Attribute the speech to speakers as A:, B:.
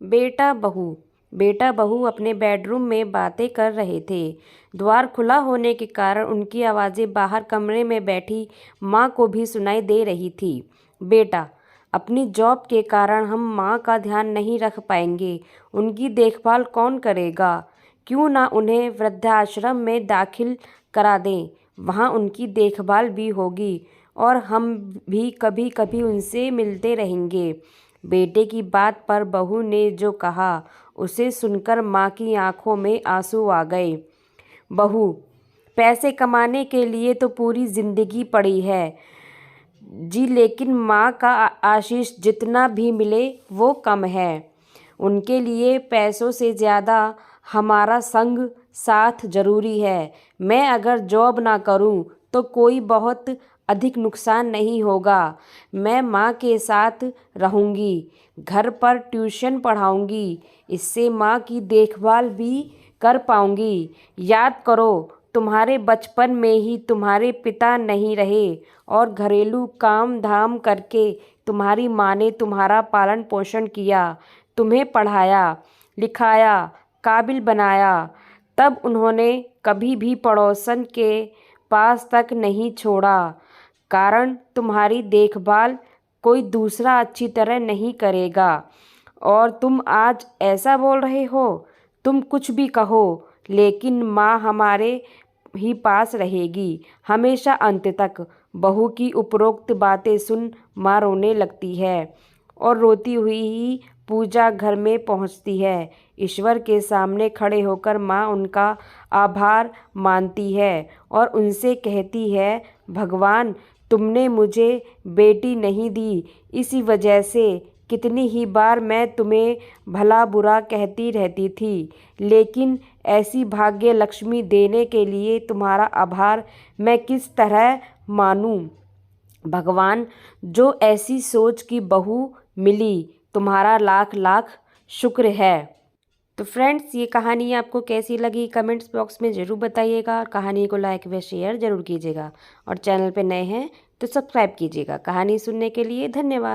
A: बेटा बहू अपने बेडरूम में बातें कर रहे थे। द्वार खुला होने के कारण उनकी आवाज़ें बाहर कमरे में बैठी माँ को भी सुनाई दे रही थी। बेटा, अपनी जॉब के कारण हम माँ का ध्यान नहीं रख पाएंगे। उनकी देखभाल कौन करेगा? क्यों ना उन्हें वृद्धाश्रम में दाखिल करा दें। वहाँ उनकी देखभाल भी होगी और हम भी कभी कभी उनसे मिलते रहेंगे। बेटे की बात पर बहू ने जो कहा उसे सुनकर माँ की आंखों में आंसू आ गए। बहू, पैसे कमाने के लिए तो पूरी जिंदगी पड़ी है जी, लेकिन माँ का आशीष जितना भी मिले वो कम है। उनके लिए पैसों से ज़्यादा हमारा संग साथ जरूरी है। मैं अगर जॉब ना करूं तो कोई बहुत अधिक नुकसान नहीं होगा। मैं माँ के साथ रहूंगी, घर पर ट्यूशन पढ़ाऊंगी, इससे माँ की देखभाल भी कर पाऊंगी। याद करो, तुम्हारे बचपन में ही तुम्हारे पिता नहीं रहे और घरेलू काम धाम करके तुम्हारी माँ ने तुम्हारा पालन पोषण किया, तुम्हें पढ़ाया लिखाया, काबिल बनाया। तब उन्होंने कभी भी पड़ोसन के पास तक नहीं छोड़ा, कारण तुम्हारी देखभाल कोई दूसरा अच्छी तरह नहीं करेगा। और तुम आज ऐसा बोल रहे हो? तुम कुछ भी कहो, लेकिन माँ हमारे ही पास रहेगी हमेशा अंत तक। बहू की उपरोक्त बातें सुन माँ रोने लगती है और रोती हुई ही पूजा घर में पहुंचती है। ईश्वर के सामने खड़े होकर माँ उनका आभार मानती है और उनसे कहती है, भगवान, तुमने मुझे बेटी नहीं दी, इसी वजह से कितनी ही बार मैं तुम्हें भला बुरा कहती रहती थी, लेकिन ऐसी भाग्य लक्ष्मी देने के लिए तुम्हारा आभार मैं किस तरह मानूं। भगवान, जो ऐसी सोच की बहू मिली, तुम्हारा लाख लाख शुक्र है। तो फ्रेंड्स, ये कहानी आपको कैसी लगी कमेंट्स बॉक्स में ज़रूर बताइएगा। कहानी को लाइक व शेयर ज़रूर कीजिएगा और चैनल पे नए हैं तो सब्सक्राइब कीजिएगा। कहानी सुनने के लिए धन्यवाद।